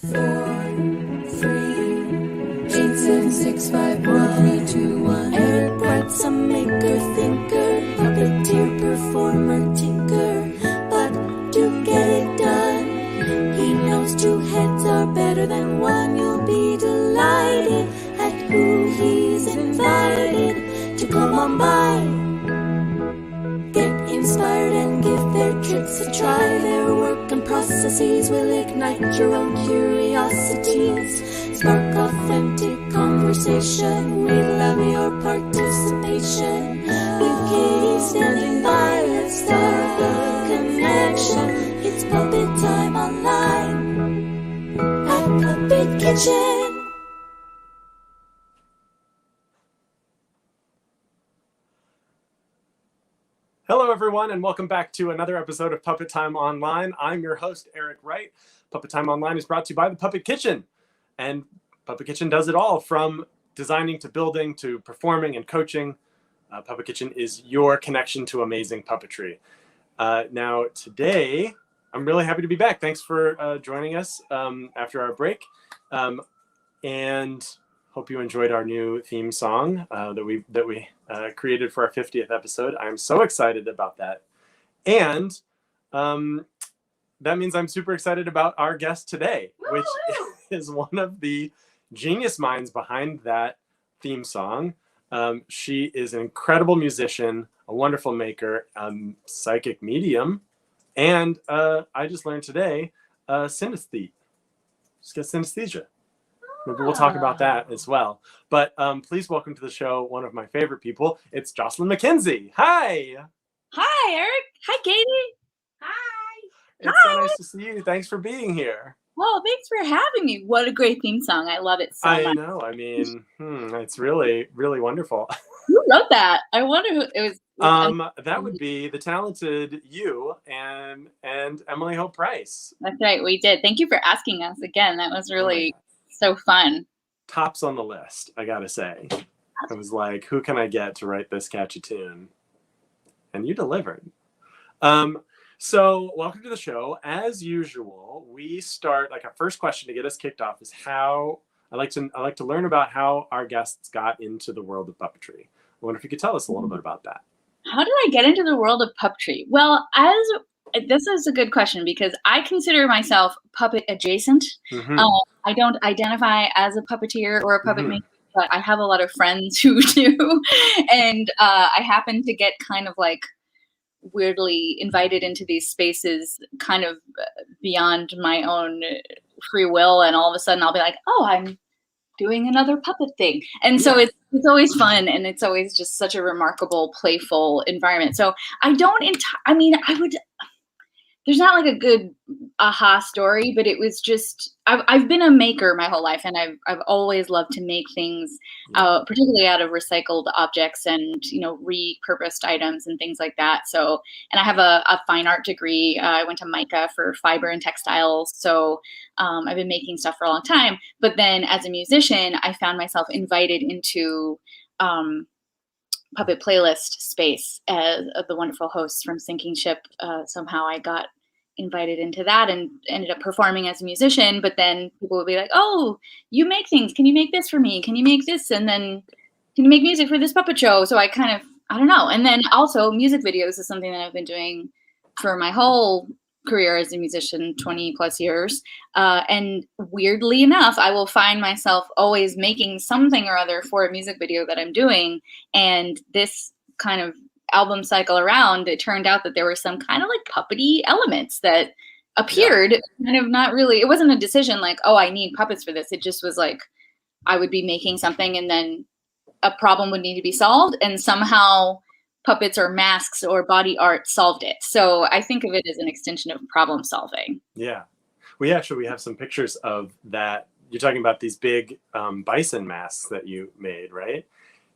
4, 3, 8, 7, 6, 5, 1, 2, 1. Eric Wright's a maker, thinker, puppeteer, performer, tinker. But to get it done, he knows two heads are better than one. You'll be delighted at who he's invited to come on by. Get inspired and give their tricks a try. Their work and processes will ignite your own curiosities. Spark authentic conversation. We love your participation. With Katie standing by, let's start the connection. It's Puppet Time Online at Puppet Kitchen. Hello, everyone, and welcome back to another episode of Puppet Time Online. I'm your host, Eric Wright. Puppet Time Online is brought to you by the Puppet Kitchen. And Puppet Kitchen does it all, from designing to building to performing and coaching. Puppet Kitchen is your connection to amazing puppetry. Now, today, I'm really happy to be back. Thanks for joining us after our break. And hope you enjoyed our new theme song that we created for our 50th episode. I'm so excited about that. And that means I'm super excited about our guest today, which is one of the genius minds behind that theme song. She is an incredible musician, a wonderful maker, psychic medium, and I just learned today, synesthete. She's got synesthesia. Maybe we'll talk about that as well. But please welcome to the show one of my favorite people. It's Jocelyn Mackenzie. Hi. Hi, Eric. Hi, Katie. Hi. It's so nice to see you. Thanks for being here. Well, thanks for having me. What a great theme song. I love it so much. I know. I mean, it's really, really wonderful. Who wrote that? I wonder who it was. That would be the talented you and Emily Hope Price. That's right. We did. Thank you for asking us again. That was really so fun. Tops on the list, I gotta say. I was like, who can I get to write this catchy tune? And you delivered. So welcome to the show. As usual, we start, like, our first question to get us kicked off is how I like to learn about how our guests got into the world of puppetry. I wonder if you could tell us a little bit about that. How did I get into the world of puppetry? Well, this is a good question because I consider myself puppet adjacent. Mm-hmm. I don't identify as a puppeteer or a puppet maker, but I have a lot of friends who do. And I happen to get kind of like weirdly invited into these spaces kind of beyond my own free will. And all of a sudden I'll be like, oh, I'm doing another puppet thing. And so it's always fun. And it's always just such a remarkable, playful environment. So I there's not like a good aha story, but it was just, I've been a maker my whole life, and I've always loved to make things, particularly out of recycled objects and, repurposed items and things like that. So, and I have a fine art degree. I went to MICA for fiber and textiles. So I've been making stuff for a long time. But then as a musician, I found myself invited into puppet playlist space as the wonderful hosts from Sinking Ship. Somehow I got invited into that and ended up performing as a musician. But then people would be like, oh, you make things. Can you make this for me? Can you make this? And then can you make music for this puppet show? So I don't know. And then also music videos is something that I've been doing for my whole career as a musician, 20 plus years. And weirdly enough, I will find myself always making something or other for a music video that I'm doing. And this kind of album cycle around, it turned out that there were some kind of like puppety elements that appeared kind of not really, it wasn't a decision like, oh, I need puppets for this. It just was like, I would be making something and then a problem would need to be solved. And somehow puppets or masks or body art solved it. So I think of it as an extension of problem solving. Yeah. We have some pictures of that. You're talking about these big bison masks that you made, right?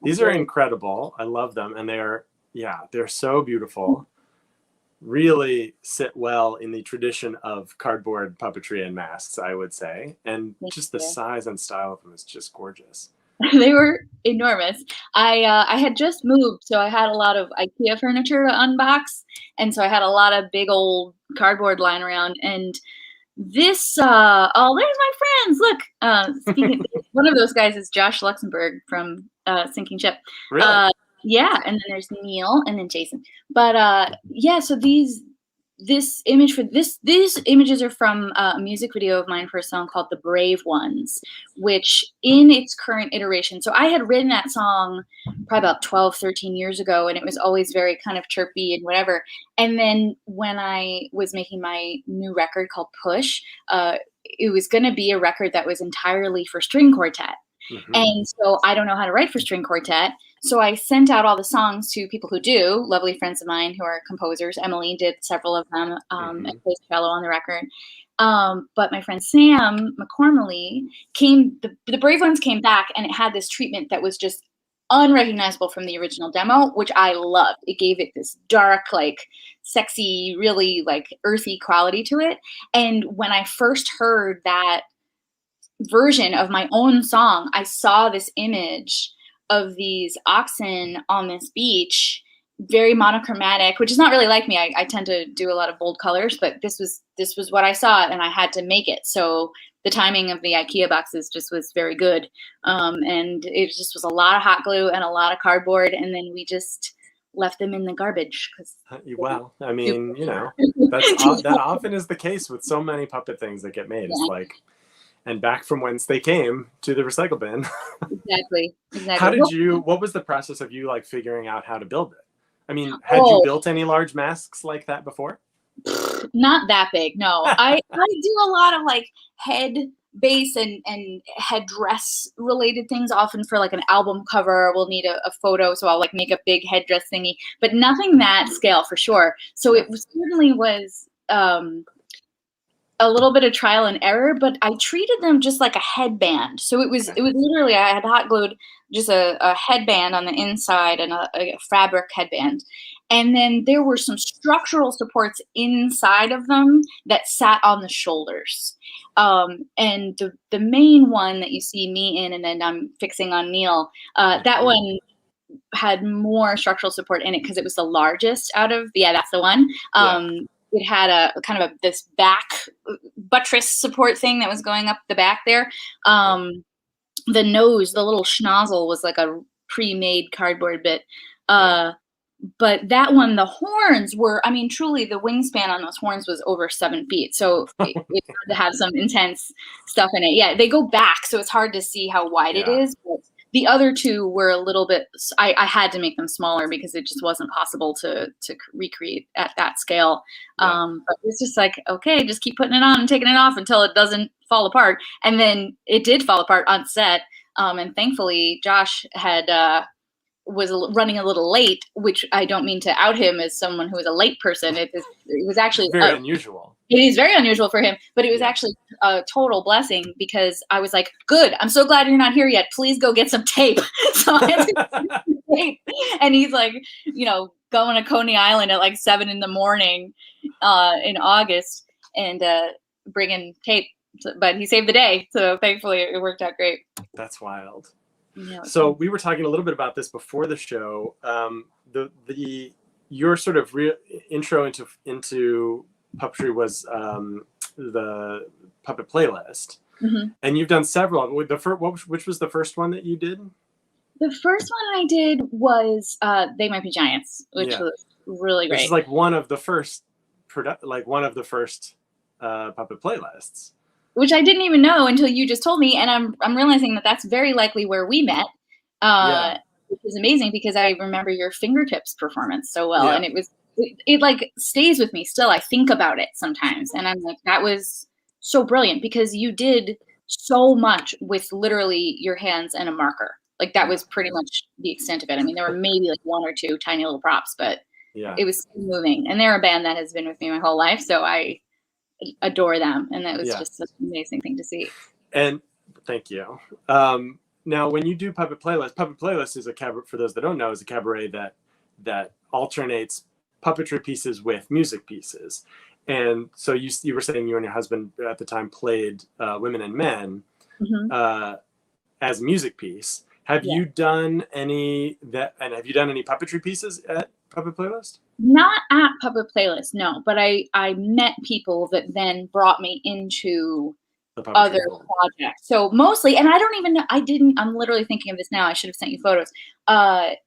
These are incredible. I love them. And they're so beautiful. Really sit well in the tradition of cardboard puppetry and masks, I would say. And just the size and style of them is just gorgeous. They were enormous. I had just moved, so I had a lot of IKEA furniture to unbox. And so I had a lot of big old cardboard lying around. And This oh, there's my friends. Look, speaking, one of those guys is Josh Luxembourg from Sinking Ship. Really? Yeah, and then there's Neil, and then Jason. But yeah, so these images are from a music video of mine for a song called "The Brave Ones," which in its current iteration. So I had written that song probably about 12, 13 years ago, and it was always very kind of chirpy and whatever. And then when I was making my new record called Push, it was going to be a record that was entirely for string quartet. Mm-hmm. And so I don't know how to write for string quartet. So I sent out all the songs to people who do, lovely friends of mine who are composers. Emily did several of them, and plays cello on the record. But my friend Sam McCormley the Brave Ones came back, and it had this treatment that was just unrecognizable from the original demo, which I loved. It gave it this dark, like sexy, really like earthy quality to it. And when I first heard that version of my own song, I saw this image of these oxen on this beach, very monochromatic, which is not really like me. I tend to do a lot of bold colors, but this was what I saw, and I had to make it. So the timing of the IKEA boxes just was very good. And it just was a lot of hot glue and a lot of cardboard, and then we just left them in the garbage. Well, I mean, that often is the case with so many puppet things that get made. It's like, and back from whence they came to the recycle bin. Exactly. What was the process of you like figuring out how to build it? I mean, had you built any large masks like that before? Not that big, no. I do a lot of like head base and headdress related things. Often for like an album cover, we'll need a photo, so I'll like make a big headdress thingy, but nothing that scale for sure. So it certainly was a little bit of trial and error, but I treated them just like a headband. So it was literally, I had hot glued just a headband on the inside and a fabric headband. And then there were some structural supports inside of them that sat on the shoulders. And the main one that you see me in, and then I'm fixing on Neil, that one had more structural support in it because it was the largest out of, that's the one. It had a kind of this back buttress support thing that was going up the back there. The nose, the little schnozzle was like a pre-made cardboard bit. But that one, the horns were, I mean, truly the wingspan on those horns was over 7 feet. So it had to have some intense stuff in it. Yeah, they go back, so it's hard to see how wide it is. But the other two were a little bit, I had to make them smaller because it just wasn't possible to recreate at that scale. But it's just like, okay, just keep putting it on and taking it off until it doesn't fall apart. And then it did fall apart on set. And thankfully, Josh was running a little late, which I don't mean to out him as someone who is a late person. It was actually very unusual. It is very unusual for him, but it was actually a total blessing because I was like, good, I'm so glad you're not here yet. Please go get some tape. So I had to get some tape. And he's like, going to Coney Island at like 7 a.m. in August and bringing tape. But he saved the day. So thankfully it worked out great. That's wild. Yeah, so we were talking a little bit about this before the show. Your sort of intro into puppetry was the puppet playlist, and you've done several. Which was the first one that you did? The first one I did was They Might Be Giants, which was really great. Which is like one of the first puppet playlists. Which I didn't even know until you just told me, and I'm realizing that that's very likely where we met, which is amazing because I remember your fingertips performance so well, and it like stays with me still. I think about it sometimes, and I'm like, that was so brilliant because you did so much with literally your hands and a marker. Like that was pretty much the extent of it. I mean, there were maybe like one or two tiny little props, but it was so moving. And they're a band that has been with me my whole life, so I adore them, and that was just an amazing thing to see. And thank you. Now, when you do puppet playlist is a cabaret. For those that don't know, is a cabaret that alternates puppetry pieces with music pieces. And so you were saying you and your husband at the time played Women and Men as a music piece. Have you done any puppetry pieces at Puppet Playlist? Not at Puppet Playlist, no. But I met people that then brought me into The other puppetry fold. projects. So mostly, and I don't even know, I'm literally thinking of this now. I should have sent you photos. The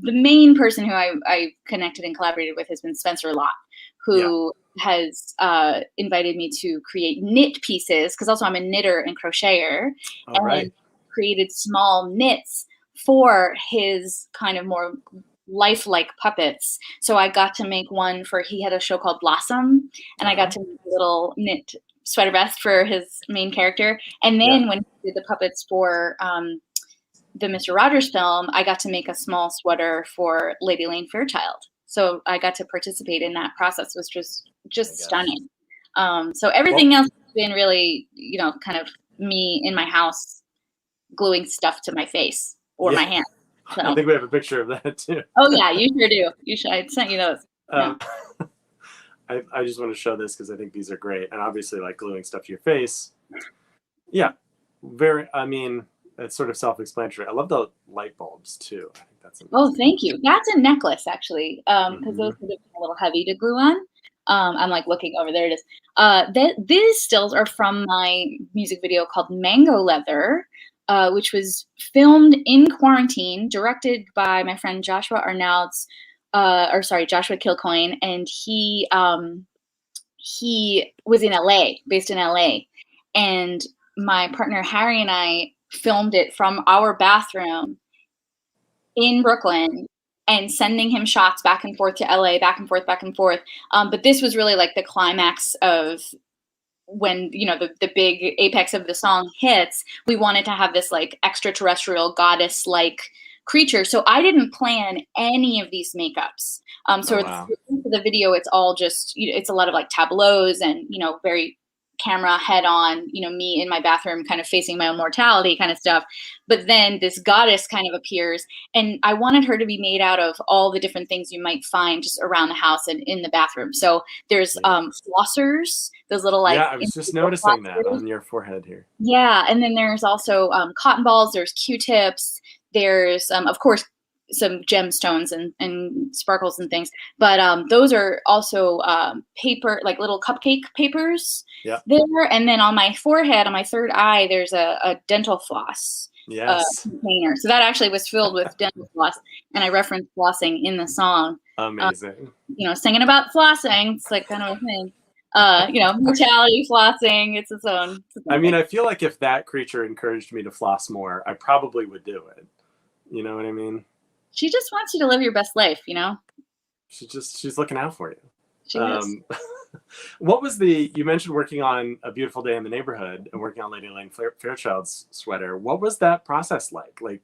main person who I connected and collaborated with has been Spencer Lott, who has invited me to create knit pieces, because also I'm a knitter and crocheter, All right. created small knits for his kind of more lifelike puppets. So I got to make one he had a show called Blossom, and I got to make a little knit sweater vest for his main character. And then when he did the puppets for the Mr. Rogers film, I got to make a small sweater for Lady Lane Fairchild. So I got to participate in that process. It was just stunning. So everything else has been really, kind of me in my house gluing stuff to my face or my hand. So. I think we have a picture of that too. Oh yeah, you sure do. You should. I sent you those. I just want to show this because I think these are great, and obviously, like gluing stuff to your face. Yeah, it's sort of self-explanatory. I love the light bulbs too. I think that's amazing. Oh, thank you. That's a necklace actually, because those would have been a little heavy to glue on. I'm like looking over there. It is. These stills are from my music video called Mango Leather, which was filmed in quarantine, directed by my friend Joshua Arnaud's, Joshua Kilcoyne, and he was in LA, based in LA, and my partner Harry and I filmed it from our bathroom in Brooklyn and sending him shots back and forth to LA, back and forth. But this was really like the climax of when, the big apex of the song hits. We wanted to have this like extraterrestrial goddess like creature. So I didn't plan any of these makeups. For the video, it's all just, it's a lot of like tableaus and, very camera head on, me in my bathroom kind of facing my own mortality kind of stuff. But then this goddess kind of appears, and I wanted her to be made out of all the different things you might find just around the house and in the bathroom. So there's flossers, those little like... Yeah, I was just noticing that on your forehead here. Yeah, and then there's also cotton balls, there's Q-tips, there's, of course, some gemstones and sparkles and things, but those are also paper, like little cupcake papers there. And then on my forehead, on my third eye, there's a dental floss container. So that actually was filled with dental floss, and I referenced flossing in the song. Amazing. Singing about flossing, it's like kind of a thing. Mortality, flossing, it's its own thing. I feel like if that creature encouraged me to floss more, I probably would do it. You know what I mean? She just wants you to live your best life, She's looking out for you. She is. What was you mentioned working on A Beautiful Day in the Neighborhood and working on Lady Lane Fairchild's sweater. What was that process like? Like,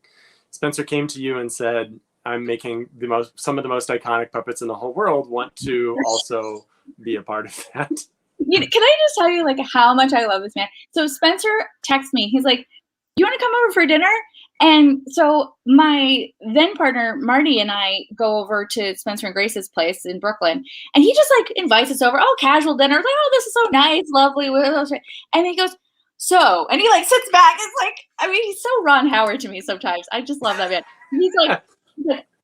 Spencer came to you and said, I'm making some of the most iconic puppets in the whole world. Want to also be a part of that? Can I just tell you like how much I love this man? So Spencer texts me. He's like, you want to come over for dinner? And so my then partner, Marty, and I go over to Spencer and Grace's place in Brooklyn. And he just like invites us over. Oh, casual dinner. Like, oh, this is so nice, lovely. And he goes, and he like sits back. It's like, he's so Ron Howard to me sometimes. I just love that man. He's like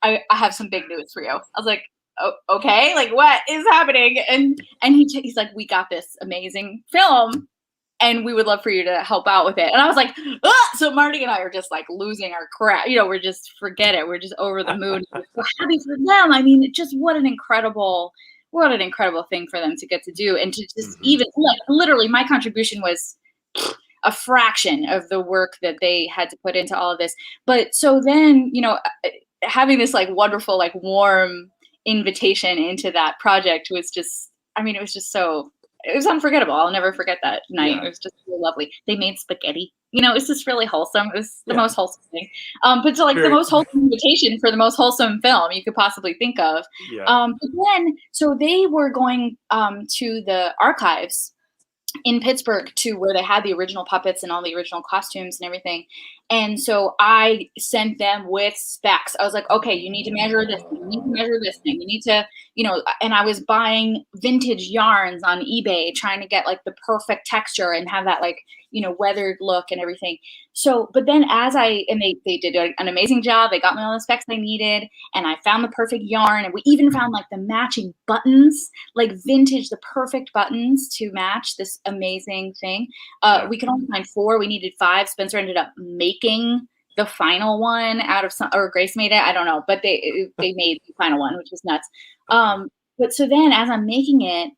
I have some big news for you. I was like, oh, okay, like what is happening? And he's like, we got this amazing film, and we would love for you to help out with it. And I was like, ah! So Marty and I are just like losing our crap. We're just, forget it. We're just over the moon. We're happy for them. Just what an incredible thing for them to get to do. And to just even like literally my contribution was a fraction of the work that they had to put into all of this. But so then, having this like wonderful, like warm invitation into that project was just, it was just so, it was unforgettable. I'll never forget that night. Yeah. It was just really lovely. They made spaghetti. It's just really wholesome. It was the most wholesome thing. But so like the most wholesome invitation for the most wholesome film you could possibly think of. Yeah. But then, so they were going to the archives in Pittsburgh to where they had the original puppets and all the original costumes and everything. And so I sent them with specs. I was like, okay, you need to measure this thing. You need to measure this thing. You need to, and I was buying vintage yarns on eBay, trying to get like the perfect texture and have that like, weathered look and everything. So, but then they did an amazing job. They got me all the specs I needed, and I found the perfect yarn, and we even found like the matching buttons, like vintage, the perfect buttons to match this amazing thing. We could only find 4. We needed 5. Spencer ended up making the final one out of or Grace made it. I don't know, but they made the final one, which was nuts. But so then as I'm making it,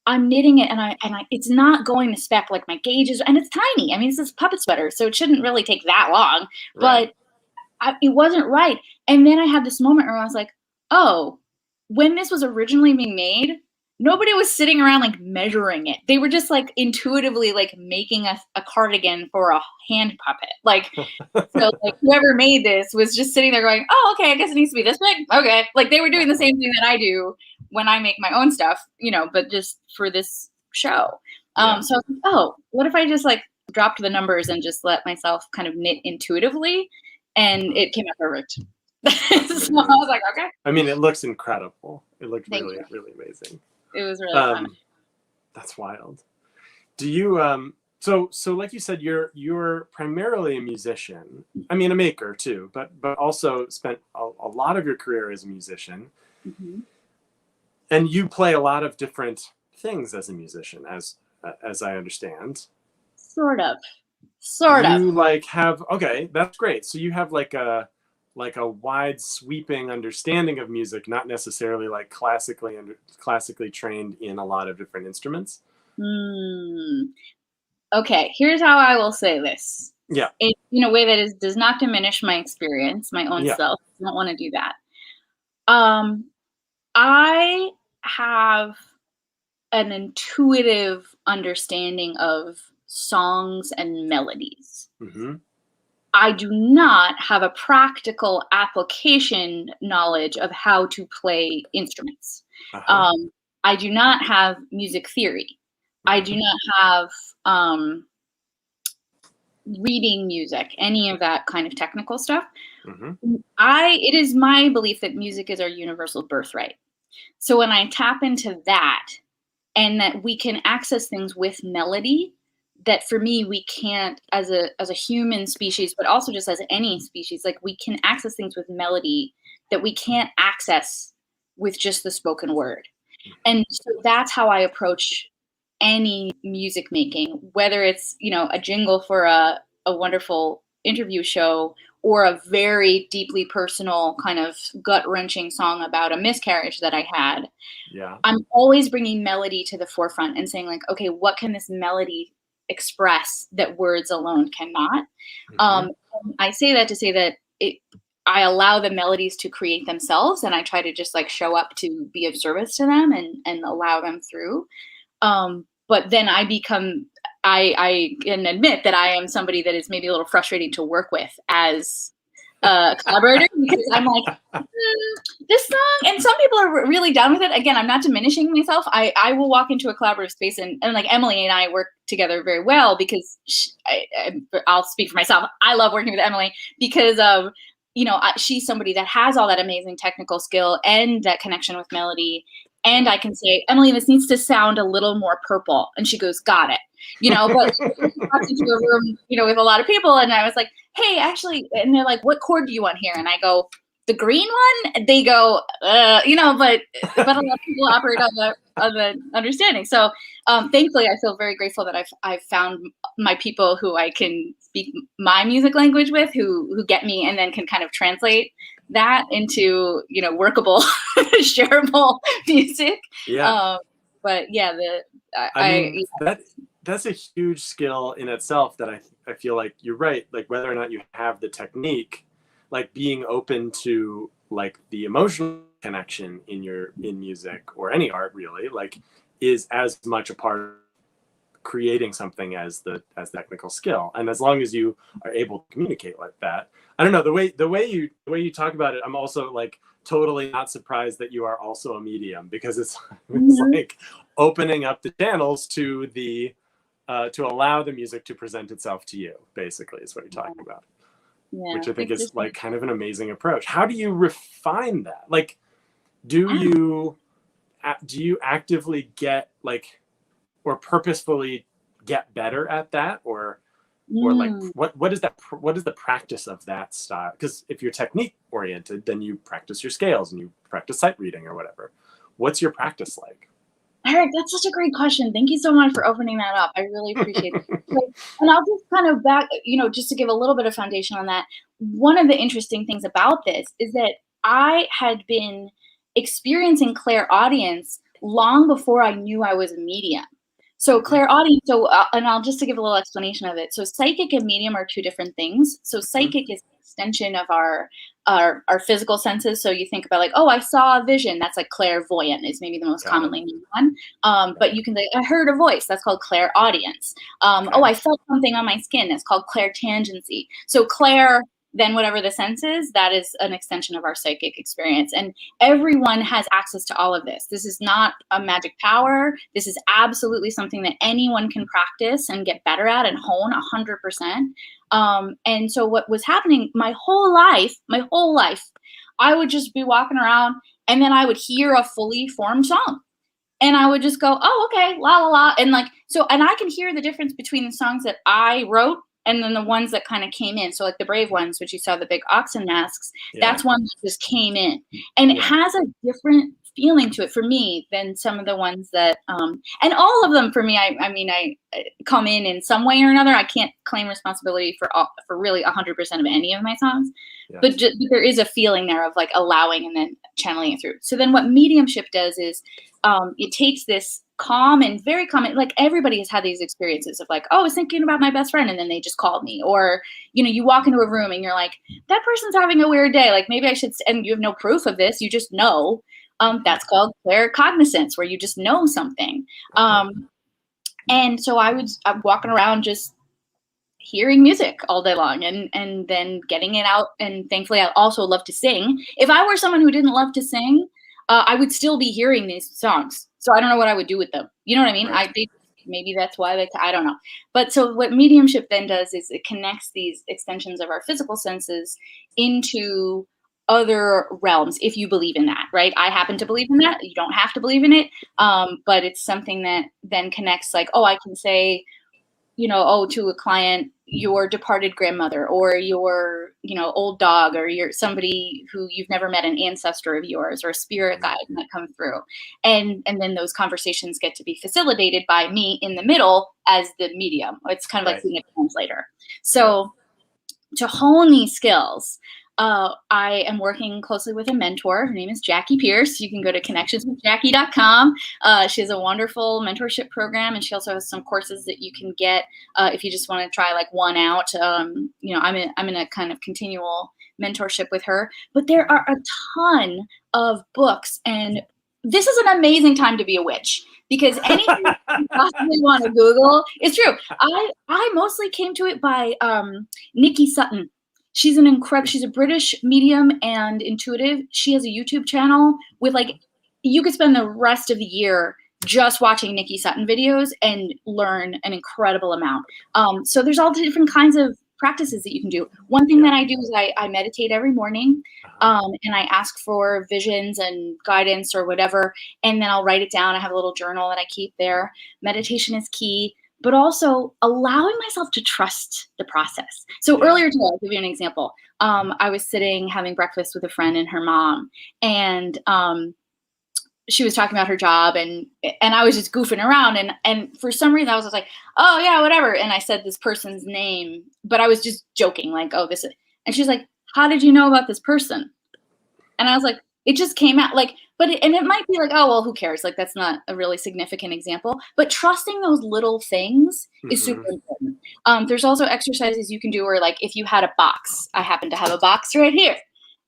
I'm knitting it, and I it's not going to spec, like my gauges, and it's tiny. I mean, it's this puppet sweater, so it shouldn't really take that long, Right. but it wasn't right. And then I had this moment where I was like, oh, when this was originally being made, nobody was sitting around like measuring it. They were just like intuitively like making a cardigan for a hand puppet. Like, so like whoever made this was just sitting there going, oh, okay, I guess it needs to be this big. Okay. Like they were doing the same thing that I do when I make my own stuff, but just for this show. So I was like, oh, what if I just like dropped the numbers and just let myself kind of knit intuitively, and it came out perfect. So I was like, okay. I mean, it looks incredible. It looked Thank really, you. really amazing. It was really fun. That's wild. Do you so like you said, you're primarily a musician. I mean, a maker too, but also spent a lot of your career as a musician. Mm-hmm. And you play a lot of different things as a musician, as I understand. Sort of. You like have, okay, that's great. So you have like a wide sweeping understanding of music, not necessarily like classically trained in a lot of different instruments. Okay, here's how I will say this. Yeah. In a way that does not diminish my experience, my own self. I don't want to do that. I have an intuitive understanding of songs and melodies. Mm-hmm. I do not have a practical application knowledge of how to play instruments. Uh-huh. I do not have music theory. I do not have reading music, any of that kind of technical stuff. Mm-hmm. It is my belief that music is our universal birthright. So when I tap into that, and that we can access things with melody that for me we can't as a human species, but also just as any species, like we can access things with melody that we can't access with just the spoken word. And so that's how I approach any music making, whether it's a jingle for a wonderful interview show, or a very deeply personal kind of gut-wrenching song about a miscarriage that I had. Yeah. I'm always bringing melody to the forefront and saying like, okay, what can this melody express that words alone cannot? Mm-hmm. I say that to say that I allow the melodies to create themselves, and I try to just like show up to be of service to them and allow them through. But then I can admit that I am somebody that is maybe a little frustrating to work with as a collaborator, because I'm like, this song, and some people are really down with it. Again, I'm not diminishing myself. I will walk into a collaborative space, and like Emily and I work together very well because I'll speak for myself. I love working with Emily because of, she's somebody that has all that amazing technical skill and that connection with melody. And I can say, Emily, this needs to sound a little more purple. And she goes, got it. But walked into a room, with a lot of people. And I was like, hey, actually, and they're like, what chord do you want here? And I go, the green one? They go, but a lot of people operate on the understanding. So thankfully, I feel very grateful that I've found my people who I can speak my music language with, who get me and then can kind of translate that into workable, shareable music. Yeah. But yeah, that's a huge skill in itself that I feel like you're right. Like whether or not you have the technique, like being open to like the emotional connection in music or any art really, like is as much a part of creating something as the technical skill. And as long as you are able to communicate like that, I don't know, the way you talk about it, I'm also like totally not surprised that you are also a medium, because it's like opening up the channels to allow the music to present itself to you, basically, is what you're talking about. which I think is like kind of an amazing approach. How do you refine that? Like, do you actively get like, or purposefully get better at that, or like what is the practice of that style? Because if you're technique oriented, then you practice your scales and you practice sight reading or whatever. What's your practice like? Eric, that's such a great question. Thank you so much for opening that up. I really appreciate it. And I'll just kind of just to give a little bit of foundation on that. One of the interesting things about this is that I had been experiencing clairaudience long before I knew I was a medium. So clairaudience, and I'll just to give a little explanation of it. So psychic and medium are two different things. So psychic is an extension of our physical senses. So you think about like, oh, I saw a vision. That's like clairvoyant is maybe the most commonly known one. But you can say, I heard a voice. That's called clairaudience. Oh, I felt something on my skin. That's called clairtangency. So clair, then whatever the sense is, that is an extension of our psychic experience. And everyone has access to all of this. This is not a magic power. This is absolutely something that anyone can practice and get better at and hone 100%. And so what was happening my whole life, I would just be walking around and then I would hear a fully formed song. And I would just go, oh, okay, la, la, la. And like, and I can hear the difference between the songs that I wrote and then the ones that kind of came in. So like the brave ones, which you saw the big oxen masks, that's one that just came in. And it has a different feeling to it for me than some of the ones that, and all of them for me, I come in some way or another. I can't claim responsibility for really 100% of any of my songs, but there is a feeling there of like allowing and then channeling it through. So then what mediumship does is it takes this calm and very common, like everybody has had these experiences of like, oh, I was thinking about my best friend and then they just called me, or you walk into a room and you're like, that person's having a weird day, like maybe I should, and you have no proof of this, you just know. That's called claircognizance, where you just know something. And so I'm walking around just hearing music all day long and then getting it out. And thankfully I also love to sing. If I were someone who didn't love to sing, I would still be hearing these songs. So I don't know what I would do with them. You know what I mean? Right. Maybe that's why I don't know. But so what mediumship then does is it connects these extensions of our physical senses into other realms, if you believe in that, right? I happen to believe in that. You don't have to believe in it. But it's something that then connects like, oh, I can say, to a client, your departed grandmother or your, old dog or your somebody who you've never met, an ancestor of yours or a spirit guide that come through. And then those conversations get to be facilitated by me in the middle as the medium. It's kind of like being a translator. So to hone these skills, I am working closely with a mentor. Her name is Jackie Pierce. You can go to connectionswithjackie.com. She has a wonderful mentorship program, and she also has some courses that you can get if you just want to try like one out. I'm in a kind of continual mentorship with her. But there are a ton of books, and this is an amazing time to be a witch. Because anything you possibly want to Google, it's true. I mostly came to it by Nikki Sutton. She's she's a British medium and intuitive. She has a YouTube channel with you could spend the rest of the year just watching Nikki Sutton videos and learn an incredible amount. So there's all different kinds of practices that you can do. One thing that I do is I meditate every morning, and I ask for visions and guidance or whatever, and then I'll write it down. I have a little journal that I keep there. Meditation is key, but also allowing myself to trust the process. So earlier today, I'll give you an example. I was sitting having breakfast with a friend and her mom, and she was talking about her job, and I was just goofing around, and for some reason I was just like, oh yeah, whatever. And I said this person's name, but I was just joking, like, oh, this is, and she's like, how did you know about this person? And I was like, it just came out and it might be like, oh, well, who cares? Like, that's not a really significant example, but trusting those little things is super important. There's also exercises you can do where, like, if you had a box, I happen to have a box right here.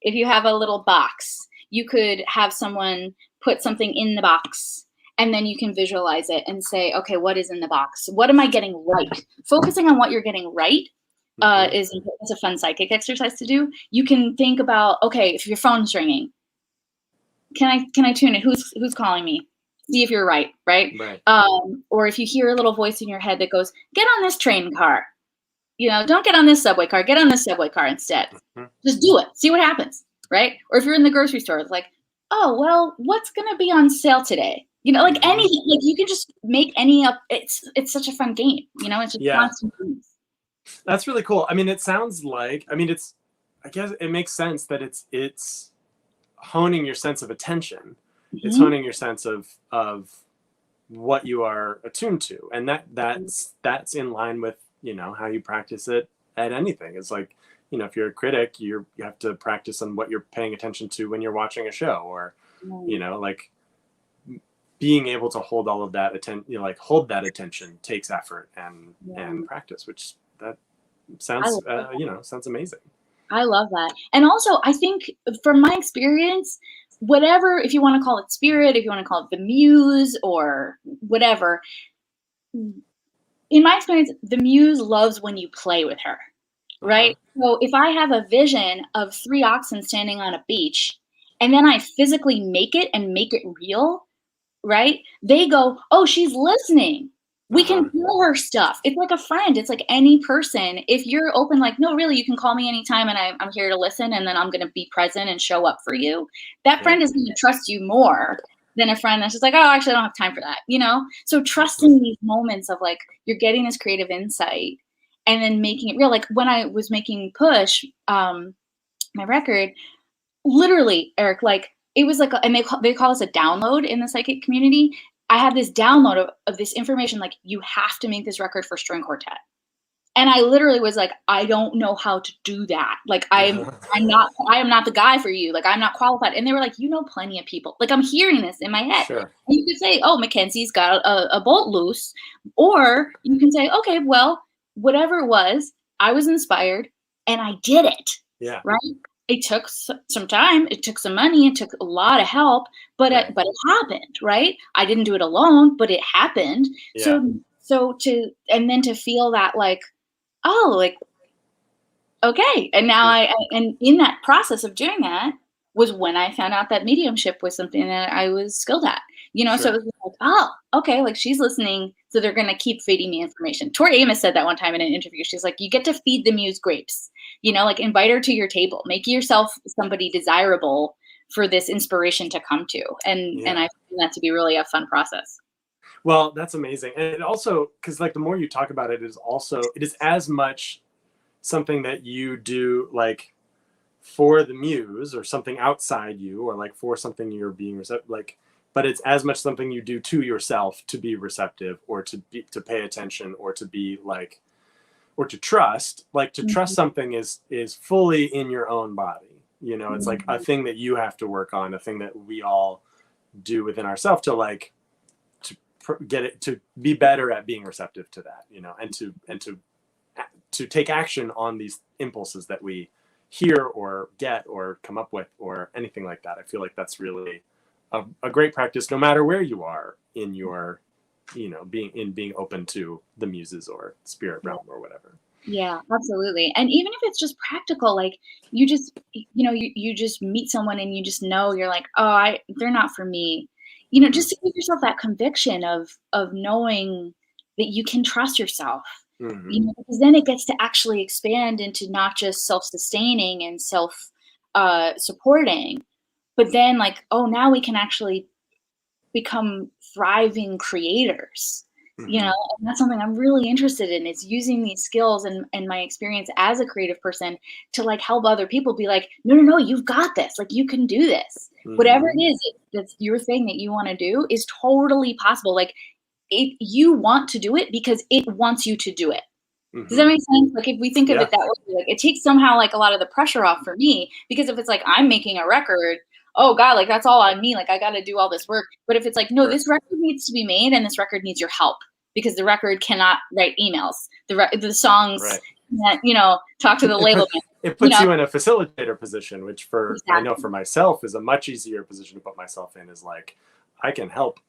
If you have a little box, you could have someone put something in the box, and then you can visualize it and say, okay, what is in the box? What am I getting right? Focusing on what you're getting right is a fun psychic exercise to do. You can think about, okay, if your phone's ringing, can I tune it? Who's calling me? See if you're right? Or if you hear a little voice in your head that goes, get on this train car. don't get on this subway car, get on this subway car instead. Just do it. See what happens, right? Or if you're in the grocery store, it's like, oh, well, what's going to be on sale today? Like anything, like you can just make any up. It's such a fun game, it's just constant games. That's really cool. I mean, it sounds like, I guess it makes sense that it's honing your sense of attention. It's honing your sense of what you are attuned to. And that's in line with, how you practice it at anything. It's like, if you're a critic, you have to practice on what you're paying attention to when you're watching a show, or, like being able to hold all of that hold that attention takes effort and practice, which that sounds, sounds amazing. I love that. And also, I think from my experience, whatever, if you want to call it spirit, if you want to call it the muse or whatever, in my experience, the muse loves when you play with her, right? So if I have a vision of 3 oxen standing on a beach, and then I physically make it and make it real, right? They go, oh, she's listening. We can feel her stuff. It's like a friend. It's like any person. If you're open, like, no, really, you can call me anytime and I'm here to listen, and then I'm going to be present and show up for you. That friend is going to trust you more than a friend that's just like, oh, actually, I don't have time for that, So trusting these moments of like, you're getting this creative insight and then making it real. Like when I was making Push, my record, literally, Eric, like it was like, and they call us a download in the psychic community. I had this download of this information, like, you have to make this record for string quartet. And I literally was like, I don't know how to do that. Like, I am not the guy for you. Like, I'm not qualified. And they were like, plenty of people. Like, I'm hearing this in my head. Sure. And you could say, oh, Mackenzie's got a bolt loose. Or you can say, okay, well, whatever it was, I was inspired and I did it. Yeah. Right? It took some time. It took some money. It took a lot of help, but it happened, right? I didn't do it alone, but it happened. Yeah. And then to feel that, like, oh, like, okay. And now and in that process of doing that was when I found out that mediumship was something that I was skilled at, Sure. So it was like, oh, okay. Like, she's listening. So they're going to keep feeding me information. Tori Amos said that one time in an interview. She's like, you get to feed the muse grapes, like invite her to your table, make yourself somebody desirable for this inspiration to come to. And I find that to be really a fun process. Well, that's amazing. And it also, because like the more you talk about it, it is as much something that you do like for the muse or something outside you, or like for something you're being receptive, like, but it's as much something you do to yourself to be receptive, or to pay attention, or to be like, or to trust. Like, to trust something is fully in your own body. It's like a thing that you have to work on, a thing that we all do within ourselves to like, get it to be better at being receptive to that, and to take action on these impulses that we hear or get or come up with or anything like that. I feel like that's really a great practice, no matter where you are in your, being open to the muses or spirit realm or whatever. Yeah, absolutely. And even if it's just practical, like you just, you just meet someone and you just know, you're like, oh, they're not for me. Just to give yourself that conviction of knowing that you can trust yourself, because then it gets to actually expand into not just self-sustaining and self-supporting, but then like, oh, now we can actually become thriving creators, and that's something I'm really interested in, is using these skills and my experience as a creative person to like help other people be like, no, you've got this. Like, you can do this. Whatever it is that's your thing that you want to do is totally possible. Like, you want to do it because it wants you to do it. Does that make sense? Like, if we think of it that way, like, it takes somehow like a lot of the pressure off for me, because if it's like, I'm making a record, oh God, like that's all on me. Like, I got to do all this work. But if it's like, no, this record needs to be made, and this record needs your help, because the record cannot write emails. The songs, talk to the label. It puts you in a facilitator position, which I know for myself is a much easier position to put myself in, is like, I can help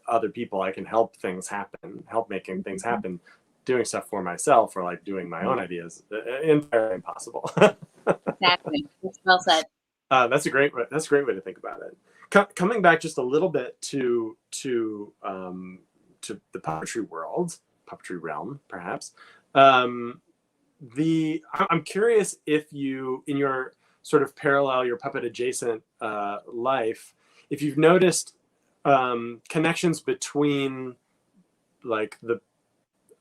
other people. I can help things happen, help making things happen. Doing stuff for myself or like doing my own ideas, entirely impossible. Exactly. That's well said. That's a great way to think about it. Coming back just a little bit to the puppetry realm, perhaps. I'm curious if you, in your sort of parallel, your puppet adjacent life, if you've noticed connections between like the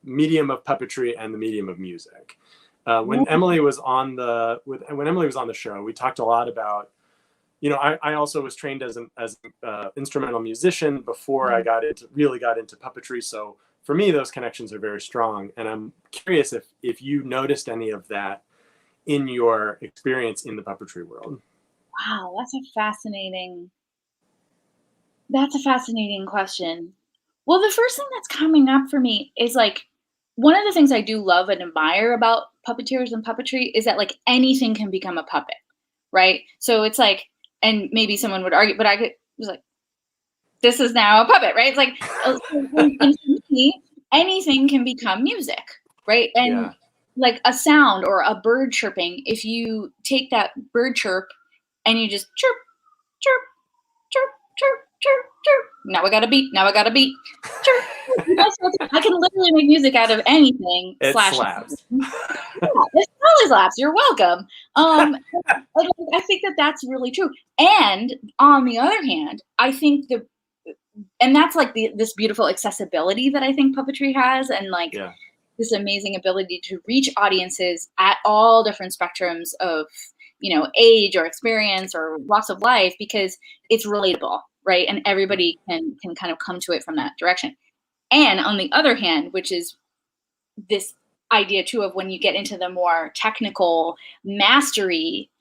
medium of puppetry and the medium of music. When Emily was on the show, we talked a lot about, I also was trained as an instrumental musician before I really got into puppetry. So for me, those connections are very strong. And I'm curious if you noticed any of that in your experience in the puppetry world. Wow, that's a fascinating question. Well, the first thing that's coming up for me is like, one of the things I do love and admire about puppeteers and puppetry is that like anything can become a puppet, right? So it's like, and maybe someone would argue, but was like, this is now a puppet, right? It's like, and for me, anything can become music, right? And like a sound or a bird chirping, if you take that bird chirp and you just chirp, chirp, chirp, chirp, chirp, chirp. Now I got a beat. Chirp. I can literally make music out of anything. It slaps. It totally slaps. You're welcome. I think that's really true. And on the other hand, I think and that's like this beautiful accessibility that I think puppetry has, and like this amazing ability to reach audiences at all different spectrums of, age or experience or walks of life, because it's relatable, right? And everybody can kind of come to it from that direction. And on the other hand, which is this idea too of when you get into the more technical mastery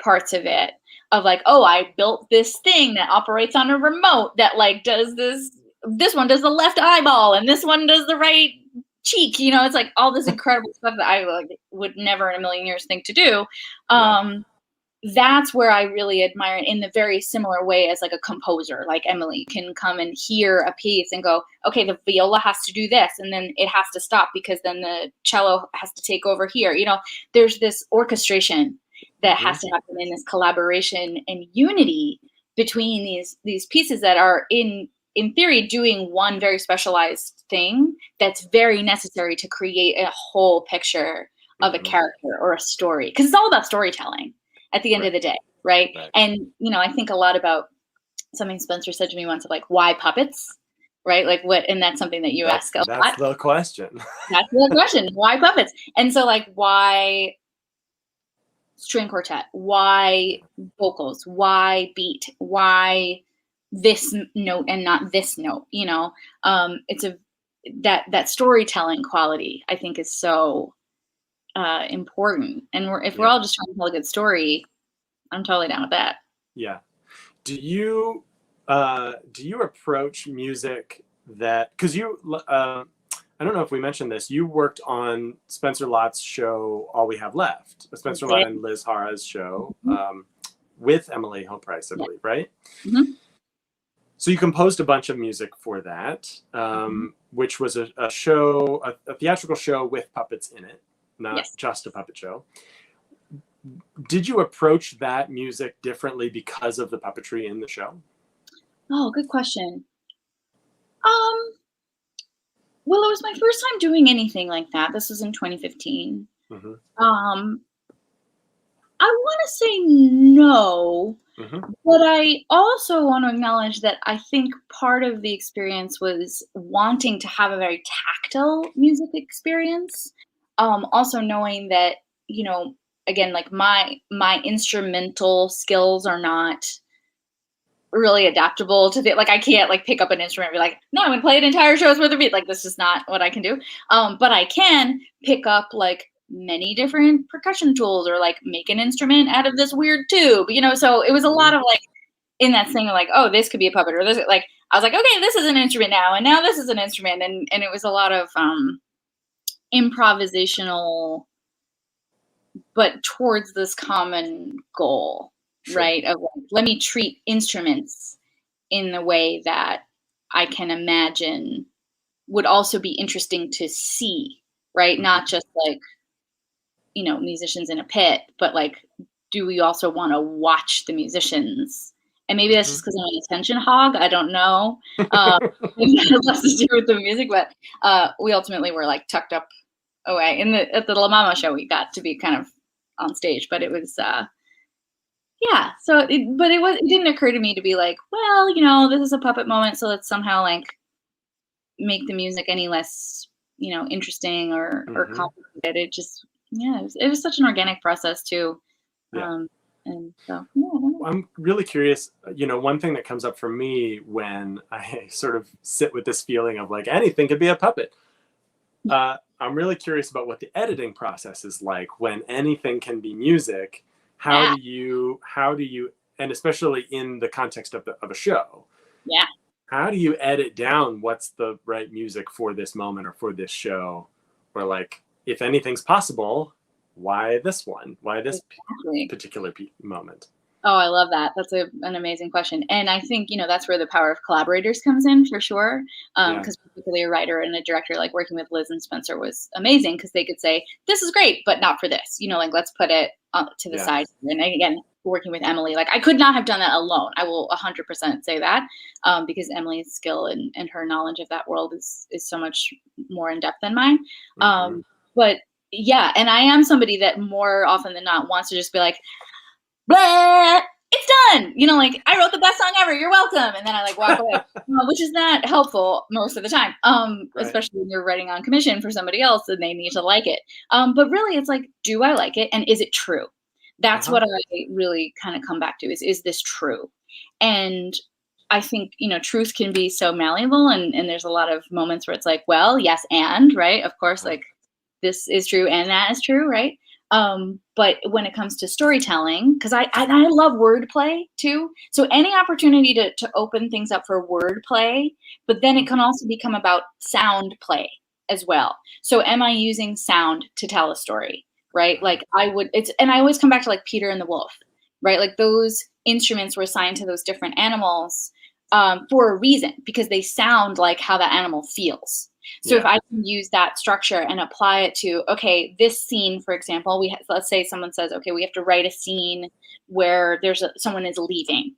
parts of it, of like, oh, I built this thing that operates on a remote that like does this one does the left eyeball and this one does the right cheek, it's like all this incredible stuff that I like would never in a million years think to do. That's where I really admire it, in the very similar way as like a composer like Emily can come and hear a piece and go, okay, the viola has to do this, and then it has to stop because then the cello has to take over here. There's this orchestration that has to happen, in this collaboration and unity between these pieces that are in theory doing one very specialized thing that's very necessary to create a whole picture of a character or a story, because it's all about storytelling at the end of the day, right? And, I think a lot about something Spencer said to me once of like, why puppets, right? Like what, and that's something that you ask a lot. That's the question. That's the question, why puppets? And so like, why string quartet? Why vocals? Why beat? Why this note and not this note? It's that storytelling quality, I think, is so important. And we're all just trying to tell a good story, I'm totally down with that. Yeah. Do you approach music that, because I don't know if we mentioned this, you worked on Spencer Lott's show All We Have Left, Spencer Lott and Liz Hara's show, with Emily Hill Price, I believe, right? So you composed a bunch of music for that, which was a theatrical show with puppets in it, not just a puppet show. Did you approach that music differently because of the puppetry in the show? Oh, good question. Well, it was my first time doing anything like that. This was in 2015. I want to say no, but I also want to acknowledge that I think part of the experience was wanting to have a very tactile music experience. Also knowing that, again, like my instrumental skills are not really adaptable to like I can't like pick up an instrument and be like, no, I'm gonna play an entire show's worth of beat. Like that's just not what I can do. But I can pick up like many different percussion tools, or like make an instrument out of this weird tube, so it was a lot of like in that thing of like, oh, this could be a puppet, or this, like I was like, okay, this is an instrument now, and now this is an instrument, and it was a lot of improvisational, but towards this common goal. Right, of like, let me treat instruments in the way that I can imagine would also be interesting to see, right? Not just like, musicians in a pit, but like, do we also want to watch the musicians? And maybe that's just because I'm an attention hog. I don't know. Maybe that has less to do with the music, but we ultimately were like tucked up away. At the La Mama show, we got to be kind of on stage, but it was yeah. So, it didn't occur to me to be like, well, this is a puppet moment, so let's somehow like make the music any less, interesting or complicated. It just, it was such an organic process too. Yeah. And so, yeah, I don't know. I'm really curious, one thing that comes up for me when I sort of sit with this feeling of like anything could be a puppet. I'm really curious about what the editing process is like when anything can be music. How do you, and especially in the context of a show, how do you edit down what's the right music for this moment or for this show? Or like, if anything's possible, why this one? Why this particular moment? Oh, I love that. That's an amazing question. And I think, that's where the power of collaborators comes in for sure. Because particularly a writer and a director, like working with Liz and Spencer was amazing because they could say, this is great, but not for this, like, let's put it to the side. And again, working with Emily, like I could not have done that alone. I will 100% say that because Emily's skill and her knowledge of that world is so much more in depth than mine. But yeah, and I am somebody that more often than not wants to just be like, blah, it's done. Like I wrote the best song ever. You're welcome. And then I like walk away, which is not helpful most of the time. Especially when you're writing on commission for somebody else and they need to like it. But really it's like, do I like it? And is it true? That's what I really kind of come back to is this true? And I think, truth can be so malleable and there's a lot of moments where it's like, well, yes, and right. Of course, like this is true and that is true. Right. But when it comes to storytelling, because I love wordplay too. So any opportunity to open things up for wordplay, but then it can also become about sound play as well. So am I using sound to tell a story? Right? Like and I always come back to like Peter and the Wolf, right? Like those instruments were assigned to those different animals for a reason, because they sound like how that animal feels. So if I can use that structure and apply it to, okay, this scene, for example, let's say someone says, okay, we have to write a scene where someone is leaving,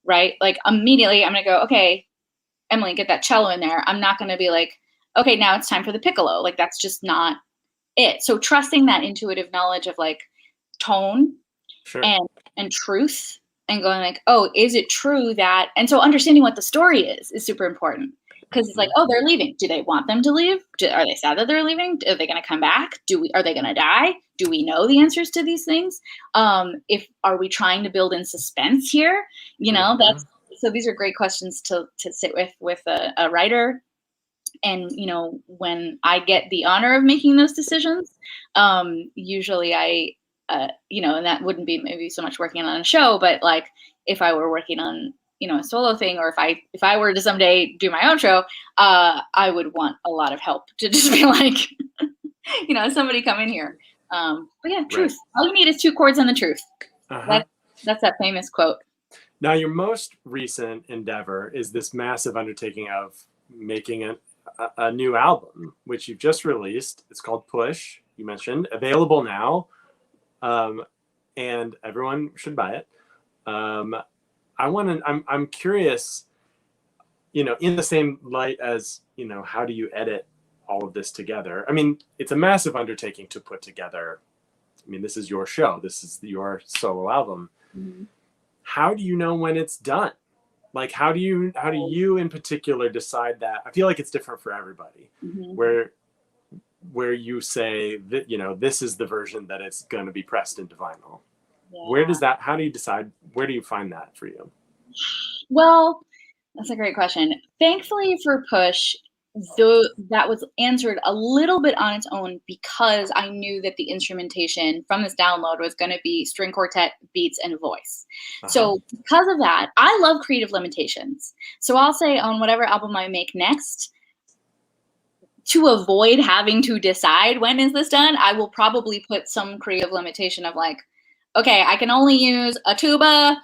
right? Like immediately I'm going to go, okay, Emily, get that cello in there. I'm not going to be like, okay, now it's time for the piccolo. Like that's just not it. So trusting that intuitive knowledge of like tone and truth and going like, oh, is it true that, and so understanding what the story is super important. Because it's like, oh, they're leaving. Do they want them to leave? Are they sad that they're leaving? Are they going to come back? Are they going to die? Do we know the answers to these things? Are we trying to build in suspense here? So these are great questions to sit with a writer. And, when I get the honor of making those decisions, usually and that wouldn't be maybe so much working on a show, but like if I were working on, a solo thing, or if I were to someday do my own show, I would want a lot of help to just be like, somebody come in here. But yeah, truth. All you need is 2 chords and the truth. That's that famous quote. Now, your most recent endeavor is this massive undertaking of making a new album, which you've just released. It's called Push. You mentioned available now, and everyone should buy it. I'm curious, in the same light as, how do you edit all of this together? I mean, it's a massive undertaking to put together. I mean, this is your show. This is your solo album. Mm-hmm. How do you know when it's done? Like, how do you in particular decide that? I feel like it's different for everybody, where you say that, this is the version that it's going to be pressed into vinyl. Yeah. How do you decide, where do you find that for you? Well, that's a great question. Thankfully for Push, that was answered a little bit on its own because I knew that the instrumentation from this download was going to be string quartet, beats, and voice. So because of that, I love creative limitations. So I'll say on whatever album I make next, to avoid having to decide when is this done, I will probably put some creative limitation of like, okay, I can only use a tuba,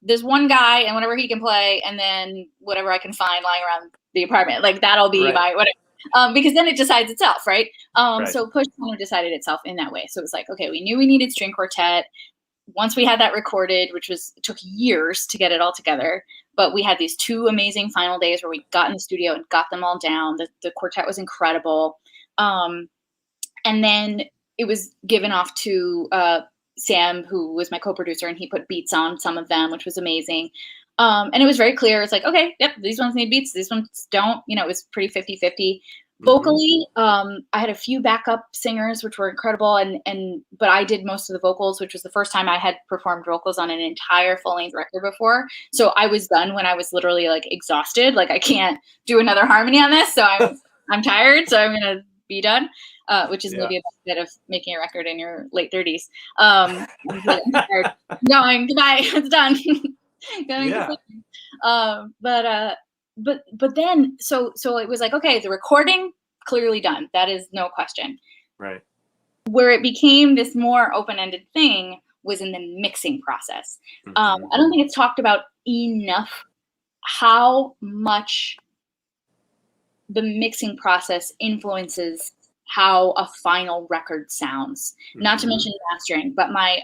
this one guy and whatever he can play, and then whatever I can find lying around the apartment. Like that'll be my whatever. Because then it decides itself, right? So Push kind of decided itself in that way. So it was like, okay, we knew we needed string quartet. Once we had that recorded, it took years to get it all together, but we had these 2 amazing final days where we got in the studio and got them all down. The quartet was incredible. And then it was given off to Sam, who was my co-producer, and he put beats on some of them, which was amazing. And it was very clear. It's like, okay, yep, these ones need beats, these ones don't. You know, it was pretty 50-50. Vocally, I had a few backup singers, which were incredible, but I did most of the vocals, which was the first time I had performed vocals on an entire full-length record before. So I was done when I was literally like exhausted, like I can't do another harmony on this, so I'm tired, so I'm gonna be done. Which is maybe a bit of making a record in your late 30s. I'm tired. Going, goodbye, it's done. But then so it was like, okay, the recording clearly done. That is no question. Right. Where it became this more open-ended thing was in the mixing process. I don't think it's talked about enough how much the mixing process influences how a final record sounds. Not to mention mastering, but my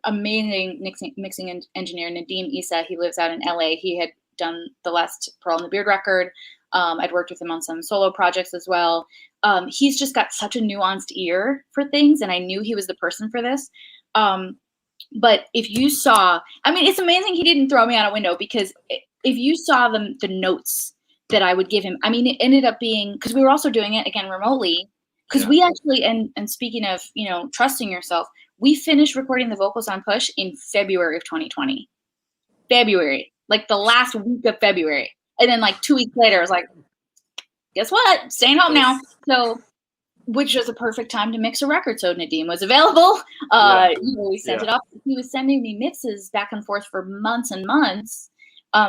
amazing mixing engineer, Nadeem Issa, he lives out in LA. He had done the last Pearl and the Beard record. I'd worked with him on some solo projects as well. He's just got such a nuanced ear for things, and I knew he was the person for this. But if you saw, I mean, it's amazing he didn't throw me out a window, because if you saw the notes that I would give him, I mean, it ended up being, because we were also doing it again remotely, because we actually, and speaking of, you know, trusting yourself, we finished recording the vocals on Push in February of 2020. February, like the last week of February. And then like 2 weeks later, I was like, guess what? Staying home now. So, which was a perfect time to mix a record. So Nadeem was available. You know, we sent it off. He was sending me mixes back and forth for months and months,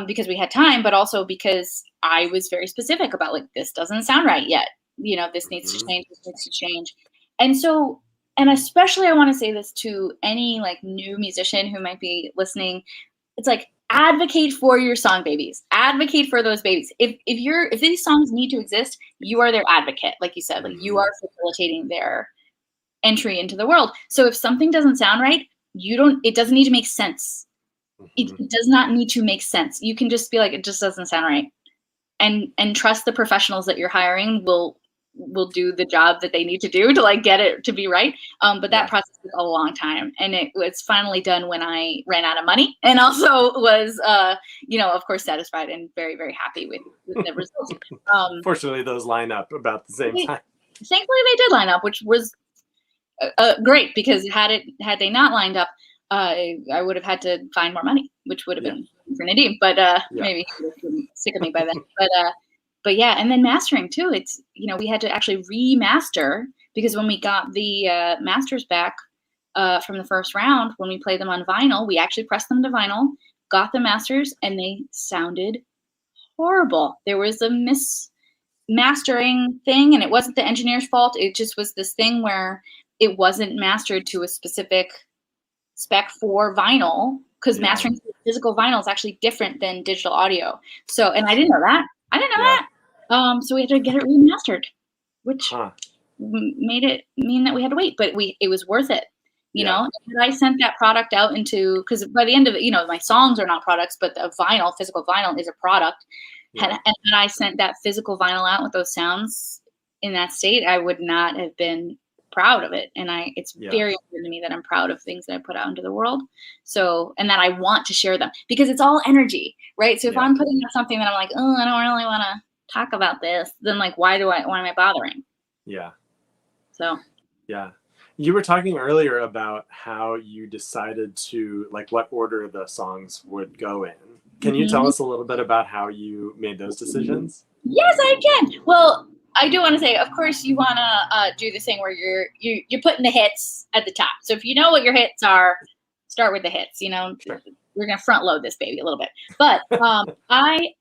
because we had time, but also because I was very specific about, like, this doesn't sound right yet. You know, this needs to change, this needs to change. And so, and especially I want to say this to any like new musician who might be listening. It's like, advocate for your song babies. Advocate for those babies. If these songs need to exist, you are their advocate. Like you said, like you are facilitating their entry into the world. So if something doesn't sound right, it doesn't need to make sense. It does not need to make sense. You can just be like, it just doesn't sound right. And trust the professionals that you're hiring will do the job that they need to do to like get it to be right. But that process took a long time, and it was finally done when I ran out of money, and also was, you know, of course, satisfied and very, very happy with the results. Fortunately, those line up about the same time. Thankfully, they did line up, which was great, because had they not lined up, I would have had to find more money, which would have been for Nadeem, but maybe he would have been sick of me by then. But yeah, and then mastering too. It's, you know, we had to actually remaster, because when we got the masters back from the first round, when we played them on vinyl, we actually pressed them to vinyl, got the masters, and they sounded horrible. There was a mastering thing, and it wasn't the engineer's fault. It just was this thing where it wasn't mastered to a specific spec for vinyl, because mastering physical vinyl is actually different than digital audio. So, and I didn't know that. So we had to get it remastered, which made it mean that we had to wait, but it was worth it. You know, and I sent that product out into, because by the end of it, you know, my songs are not products, but the physical vinyl is a product. And I sent that physical vinyl out with those sounds in that state, I would not have been proud of it. And it's very important to me that I'm proud of things that I put out into the world. So, and that I want to share them, because it's all energy, right? So if I'm putting out something that I'm like, oh, I don't really want to talk about this, then like, why am I bothering? Yeah. So. Yeah. You were talking earlier about how you decided to, like, what order the songs would go in. Can you tell us a little bit about how you made those decisions? Yes, I can. Well, I do want to say, of course, you want to do this thing where you're putting the hits at the top. So if you know what your hits are, start with the hits. You know, we're gonna front load this baby a little bit. But I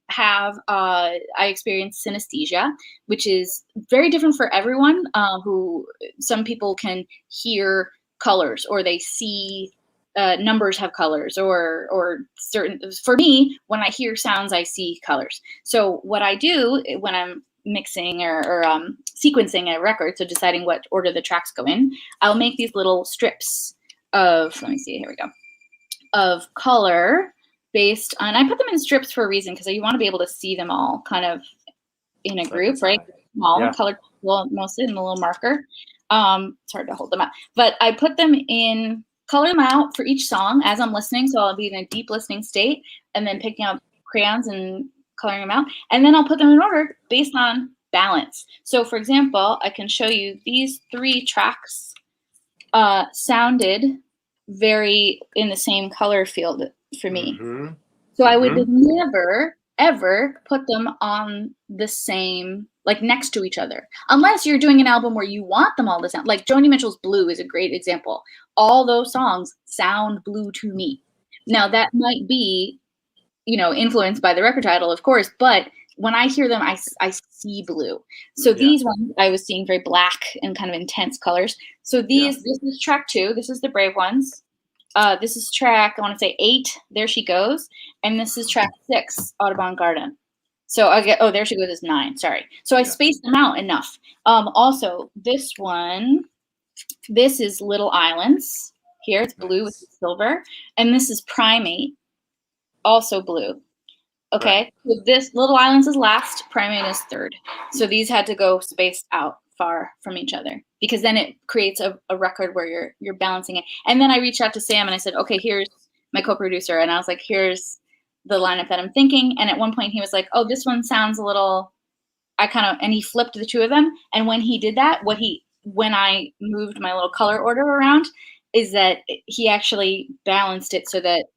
experienced synesthesia, which is very different for everyone. Who some people can hear colors, or they see numbers have colors, or certain. For me, when I hear sounds, I see colors. So what I do when I'm mixing or sequencing a record, so deciding what order the tracks go in, I'll make these little strips of, let me see, here we go, of color based on, I put them in strips for a reason, because you want to be able to see them all kind of in a group, right? Small, colored, well, mostly in a little marker. It's hard to hold them out, but I put them in, color them out for each song as I'm listening. So I'll be in a deep listening state and then picking up crayons and coloring them out. And then I'll put them in order based on balance. So for example, I can show you these 3 tracks sounded very in the same color field for me. Mm-hmm. So I would never, ever put them on the same, like next to each other, unless you're doing an album where you want them all to sound like Joni Mitchell's Blue is a great example. All those songs sound blue to me. Now that might be, influenced by the record title, of course, but when I hear them, I see blue. So these ones I was seeing very black and kind of intense colors. So this is track 2. This is the Brave Ones. This is track, I want to say 8, There She Goes. And this is track 6, Audubon Garden. So There She Goes is 9, sorry. So I spaced them out enough. Also, this one, this is Little Islands. Here it's blue with silver. And this is Primate, also blue. Okay, right. So this Little Islands is last, Primate is 3rd. So these had to go spaced out far from each other because then it creates a record where you're balancing it. And then I reached out to Sam and I said, okay, here's my co-producer. And I was like, here's the lineup that I'm thinking. And at one point he was like, oh, this one sounds a little, and he flipped the 2 of them. And when he did that, when I moved my little color order around is that he actually balanced it so that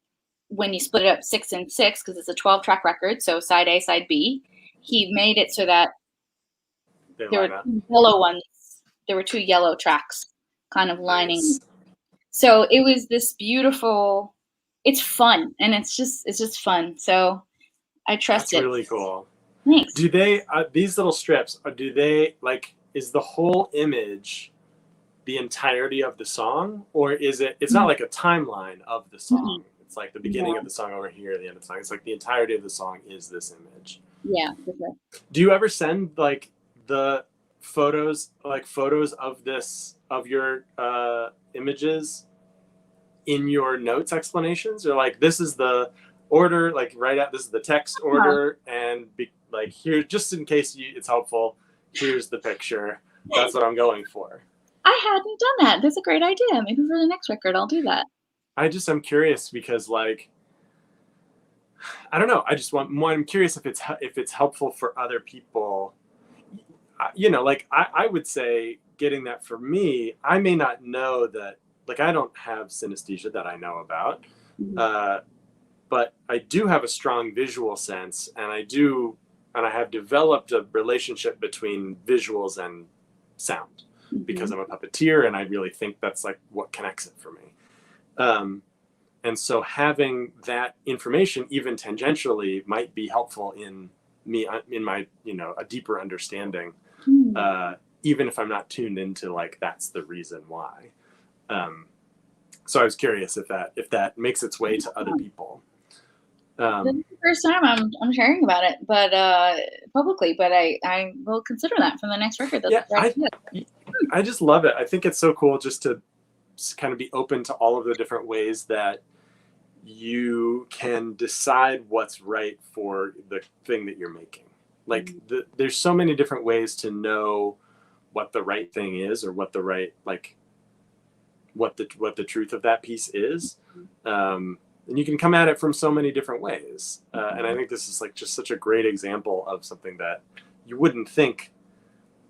when you split it up 6 and 6, because it's a 12-track record, so side A, side B, he made it so that there were 2 yellow ones. There were 2 yellow tracks kind of lining. Nice. So it was this beautiful, it's fun. And it's just fun. So I trust it. That's really cool. Thanks. Do they, these little strips, do they, like, is the whole image the entirety of the song? Or is it's not like a timeline of the song? It's like the beginning of the song over here, the end of the song. It's like the entirety of the song is this image. Yeah, for sure. Do you ever send like the photos of this, of your images in your notes explanations? Or like, this is the order, like this is the text order, and here, just in case it's helpful, here's the picture. That's what I'm going for. I hadn't done that. That's a great idea. Maybe for the next record, I'll do that. I'm curious because, like, I don't know. I'm curious if it's helpful for other people. Like I would say getting that for me, I may not know that, like, I don't have synesthesia that I know about, but I do have a strong visual sense, and I have developed a relationship between visuals and sound because I'm a puppeteer, and I really think that's like what connects it for me. And so having that information, even tangentially, might be helpful in my, a deeper understanding, even if I'm not tuned into like, that's the reason why. So I was curious if that makes its way to other people. This is the first time I'm sharing about it, but publicly, but I will consider that for the next record. I just love it. I think it's so cool just to kind of be open to all of the different ways that you can decide what's right for the thing that you're making. Like there's so many different ways to know what the right thing is, or what the right, like what the truth of that piece is. And you can come at it from so many different ways. And I think this is like just such a great example of something that you wouldn't think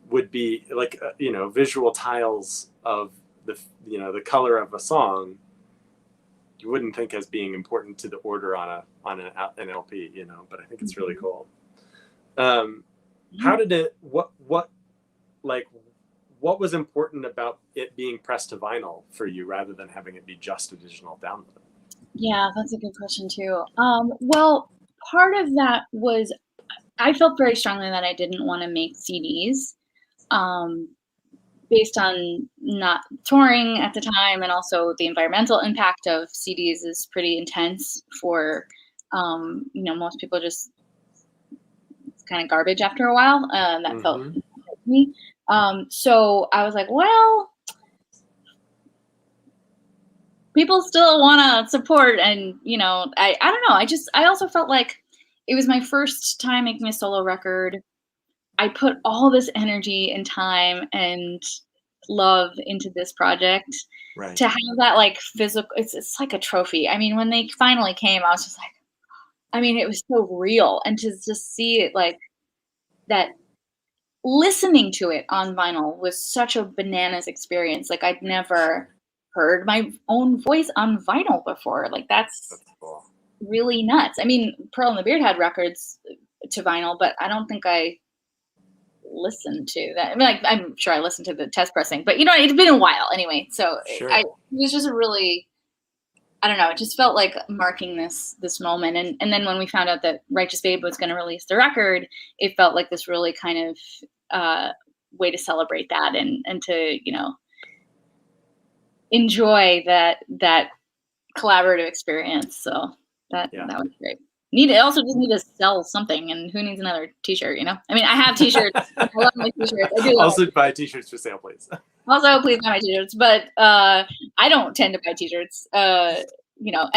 would be like, visual tiles of the color of a song. You wouldn't think as being important to the order on an LP, but I think it's really cool. How did it, what was important about it being pressed to vinyl for you rather than having it be just a digital download? Yeah, that's a good question too. Well, part of that was I felt very strongly that I didn't want to make CDs, based on not touring at the time, and also the environmental impact of CDs is pretty intense for, most people just, it's kind of garbage after a while. That felt me. So I was like, well, people still want to support, and I don't know. I also felt like it was my first time making a solo record. I put all this energy and time and love into this project. Right. To have that like physical, it's like a trophy. I mean, when they finally came, I was just like, I mean, it was so real, and to just see it like that. Listening to it on vinyl was such a bananas experience. Like I'd never heard my own voice on vinyl before. Like that's Cool. really nuts. I mean, Pearl and the Beard had records to vinyl, but I don't think I listened to that. I mean, like, I'm sure I listened to the test pressing, but it's been a while anyway. So Sure. it was just a really, I don't know, it just felt like marking this moment. And then when we found out that Righteous Babe was going to release the record, it felt like this really kind of way to celebrate that and to, enjoy that collaborative experience. So that was great. Also just need to sell something, and who needs another t-shirt, I mean, I have t-shirts. I love my t-shirts. I do also buy t-shirts for sale, please. Also, please buy my t-shirts, but I don't tend to buy t-shirts. I do. You know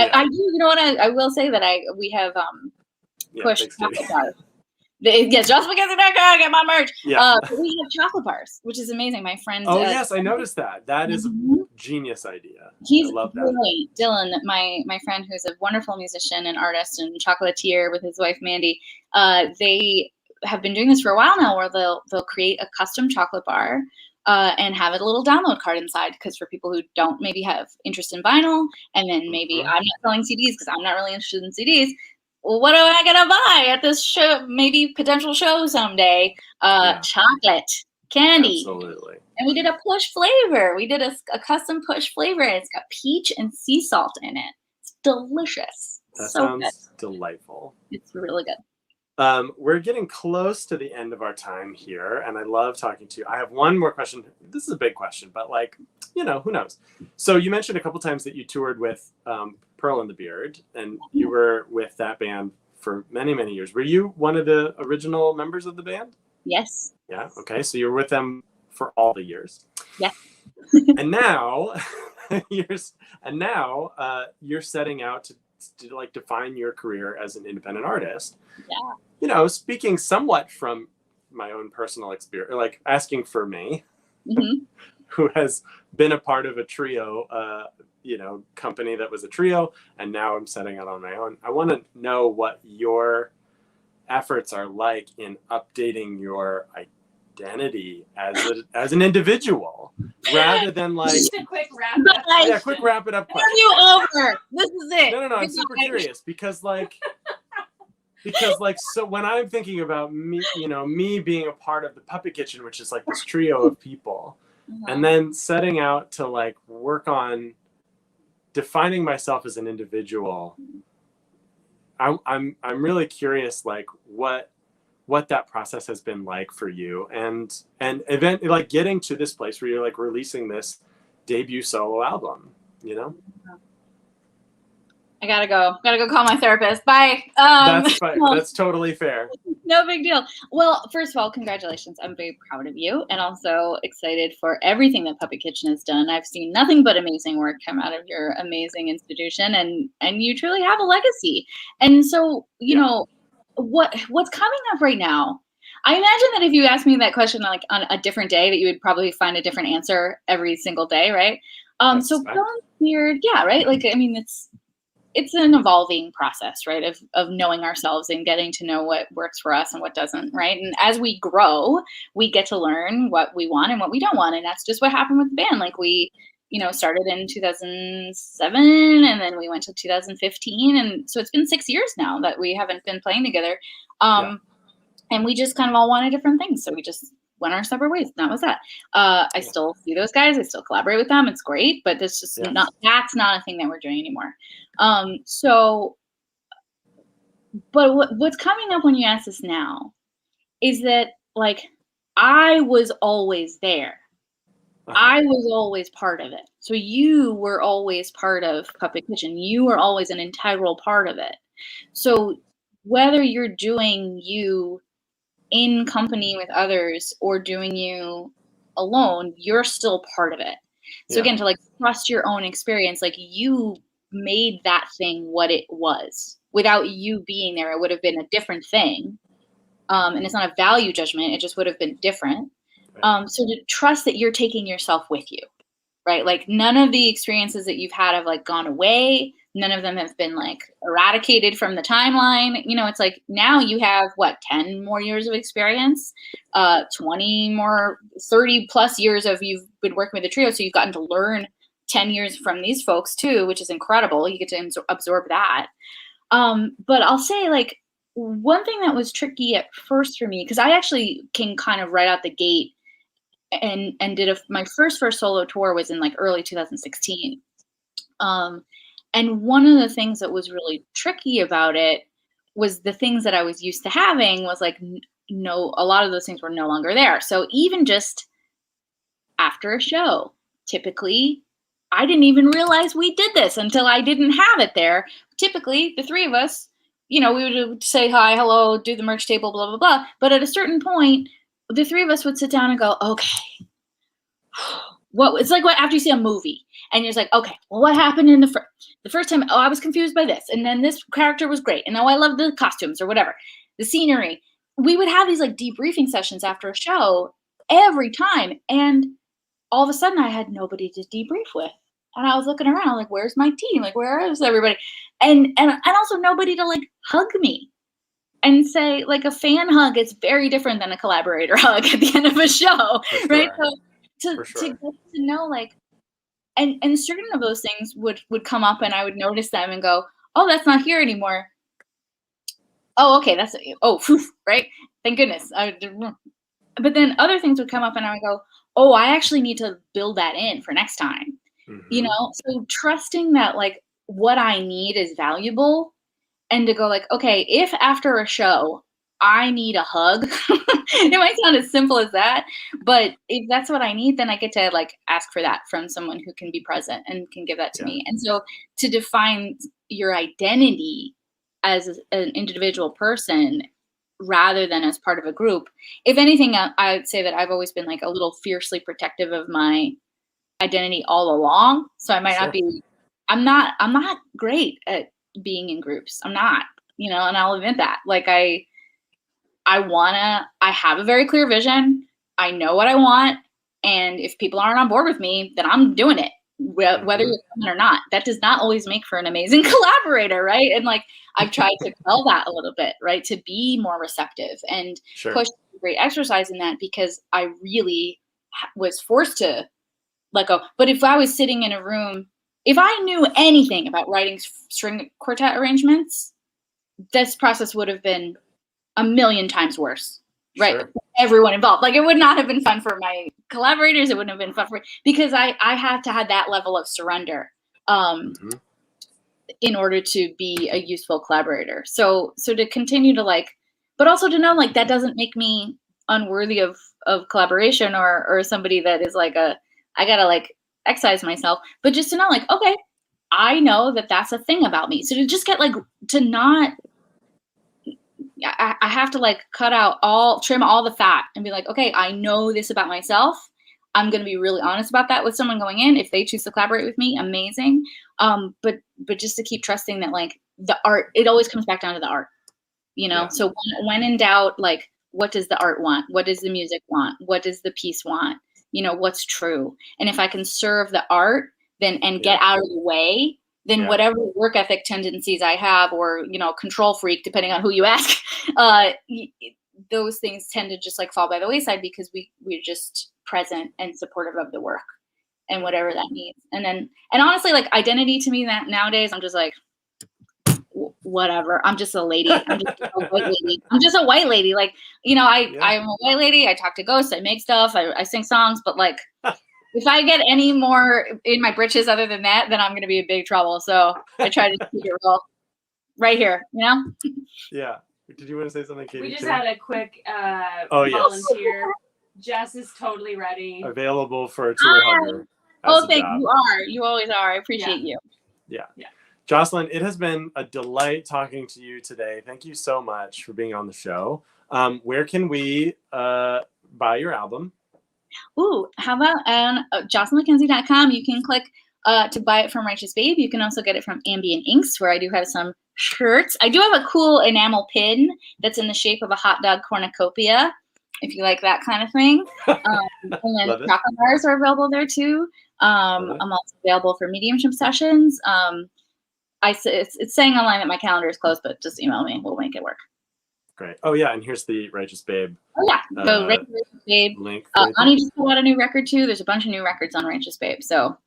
what? I will say that we have pushed chocolate bars. Yes, JocelynMackenzie.com, get my merch. Yeah. We have chocolate bars, which is amazing. My friend. Oh yes, I noticed that. That is a genius idea. He's I love that. Really, Dylan, my friend, who's a wonderful musician and artist and chocolatier with his wife Mandy. They have been doing this for a while now, where they'll create a custom chocolate bar. And have a little download card inside, because for people who don't maybe have interest in vinyl, and then maybe I'm not selling CDs because I'm not really interested in CDs. Well, what am I gonna buy at this show? Maybe potential show someday. Chocolate candy. Absolutely. And we did a push flavor. We did a custom push flavor. It's got peach and sea salt in it. It's delicious. That so sounds good. delightful. It's really good. We're getting close to the end of our time here, and I love talking to you. I have one more question. This is a big question, but who knows? So you mentioned a couple times that you toured with Pearl and the Beard, and you were with that band for many, many years. Were you one of the original members of the band? Yes. Yeah. Okay. So you were with them for all the years. Yes. And now, you're setting out to define your career as an independent artist. Yeah. Speaking somewhat from my own personal experience, like asking for me, who has been a part of a trio, company that was a trio, and now I'm setting out on my own. I want to know what your efforts are like in updating your identity as an individual, rather than Just a quick wrap up. Yeah, quick wrap it up question. Are you over? This is it. No, I'm super curious because so when I'm thinking about me, me being a part of the Puppet Kitchen, which is like this trio of people, and then setting out to work on defining myself as an individual, I'm really curious what that process has been like for you, and getting to this place where you're releasing this debut solo album, I gotta go call my therapist. Bye. That's fine. That's totally fair. No big deal. Well, first of all, congratulations. I'm very proud of you, and also excited for everything that Puppet Kitchen has done. I've seen nothing but amazing work come out of your amazing institution, and you truly have a legacy. And so, what's coming up right now? I imagine that if you asked me that question on a different day, that you would probably find a different answer every single day, right? So weird, yeah, right? It's an evolving process, right? Of knowing ourselves and getting to know what works for us and what doesn't, right? And as we grow, we get to learn what we want and what we don't want. And that's just what happened with the band. We, started in 2007, and then we went to 2015. And so it's been 6 years now that we haven't been playing together. And we just kind of all wanted different things. So we just went our separate ways. And that was that. I still see those guys. I still collaborate with them. It's great, but that's just that's not a thing that we're doing anymore. But what's coming up when you ask this now is that I was always there. I was always part of it. So you were always part of Puppet Kitchen. You were always an integral part of it. So whether you're doing you in company with others or doing you alone, you're still part of it. So again, to trust your own experience, you made that thing what it was. Without you being there, it would have been a different thing. And it's not a value judgment. It just would have been different. So to trust that you're taking yourself with you, right? Like none of the experiences that you've had have like gone away. None of them have been like eradicated from the timeline. You know, it's like now you have what, 10 more years of experience, 20 more, 30 plus years of you've been working with the trio. So you've gotten to learn 10 years from these folks too, which is incredible. You get to absorb that. But I'll say like one thing that was tricky at first for me, because I actually came kind of right out the gate and did my first solo tour was in like early 2016. And one of the things that was really tricky about it was the things that I was used to having was like, no, a lot of those things were no longer there. So even just after a show, typically, I didn't even realize we did this until I didn't have it there. Typically, the three of us, you know, we would say hi, hello, do the merch table, blah, blah, blah. But at a certain point, the three of us would sit down and go, okay, it's like what after you see a movie and you're just like, okay, well, what happened in the first time? Oh, I was confused by this. And then this character was great. And oh, I love the costumes or whatever, the scenery. We would have these like debriefing sessions after a show every time. And all of a sudden I had nobody to debrief with. And I was looking around like, where's my team? Like, where is everybody? And also nobody to like hug me and say like a fan hug is very different than a collaborator hug at the end of a show. Sure. Right. So to get to know like, and certain of those things would come up and I would notice them and go, oh, that's not here anymore. Oh, okay. Right. Thank goodness. But then other things would come up and I would go, oh, I actually need to build that in for next time. Mm-hmm. You know, so trusting that like what I need is valuable and to go like, okay, if after a show I need a hug, it might sound as simple as that, but if that's what I need, then I get to like ask for that from someone who can be present and can give that to me. And so to define your identity as an individual person rather than as part of a group, if anything, I would say that I've always been like a little fiercely protective of my identity all along. So I might not be, I'm not great at being in groups. I'm not, you know, and I'll admit that. Like I have a very clear vision. I know what I want. And if people aren't on board with me, then I'm doing it, whether you're coming or not. That does not always make for an amazing collaborator, right? And like, I've tried to quell that a little bit, right? To be more receptive and push great exercise in that because I really was forced to let go. But if I was sitting in a room, if I knew anything about writing string quartet arrangements, this process would have been a million times worse, right? Sure. Everyone involved. Like it would not have been fun for my collaborators. It wouldn't have been fun for me because I had to have that level of surrender in order to be a useful collaborator. So to continue to like, but also to know like that doesn't make me unworthy of collaboration or somebody that is like I gotta like excise myself, but just to know like, okay, I know that that's a thing about me. So to just get like, to not, I have to like trim all the fat and be like, okay, I know this about myself. I'm going to be really honest about that with someone going in. If they choose to collaborate with me, amazing. But just to keep trusting that like the art, it always comes back down to the art, you know? Yeah. So when in doubt, like, what does the art want? What does the music want? What does the piece want? You know, what's true? And if I can serve the art and get out of the way, then whatever work ethic tendencies I have, or, you know, control freak, depending on who you ask, those things tend to just like fall by the wayside because we're just present and supportive of the work and whatever that means. And honestly, like identity to me that nowadays, I'm just like, whatever. I'm just a lady. I'm just a white lady. I'm just a white lady. Like, you know, I'm a white lady. I talk to ghosts. I make stuff. I sing songs. But like, if I get any more in my britches other than that, then I'm going to be in big trouble. So I try to keep it real right here, you know? Yeah. Did you want to say something, Katie? We just had a quick volunteer. Jess is totally ready. Available for a tour hugger. Oh, thank you. You are. You always are. I appreciate you. Yeah. Jocelyn, it has been a delight talking to you today. Thank you so much for being on the show. Where can we buy your album? Ooh, how about on jocelynmackenzie.com? You can click to buy it from Righteous Babe. You can also get it from Ambient Inks, where I do have some shirts. I do have a cool enamel pin that's in the shape of a hot dog cornucopia. if you like that kind of thing. And then chocolate bars are available there too. I'm also available for mediumship sessions. It's saying online that my calendar is closed, but just email me. We'll make it work. Great. Oh yeah, and here's the Righteous Babe. Oh yeah, the Righteous Babe link. Ani just put out a new record too. There's a bunch of new records on Righteous Babe, so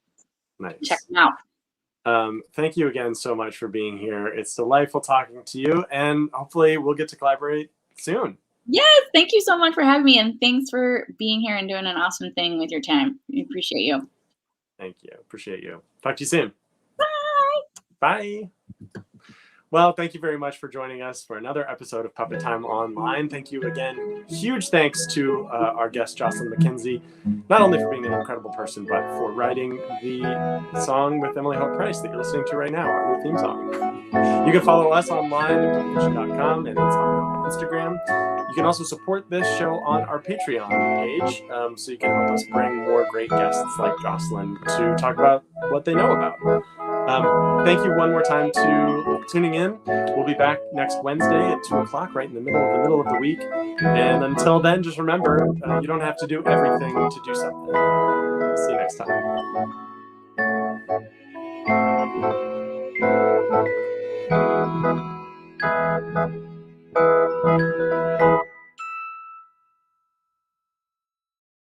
check them out. Thank you again so much for being here. It's delightful talking to you, and hopefully we'll get to collaborate soon. Yes, thank you so much for having me, and thanks for being here and doing an awesome thing with your time. We appreciate you. Thank you. Appreciate you. Talk to you soon. Bye. Bye. Well, thank you very much for joining us for another episode of Puppet Time Online. Thank you again. Huge thanks to our guest, Jocelyn Mackenzie, not only for being an incredible person, but for writing the song with Emily Hope Price that you're listening to right now, our new theme song. You can follow us online at puppetfiction.com, and it's on Instagram. You can also support this show on our Patreon page, so you can help us bring more great guests like Jocelyn to talk about what they know about. Thank you one more time to tuning in. We'll be back next Wednesday at 2 o'clock, right in the middle of the week. And until then, just remember, you don't have to do everything to do something. See you next time.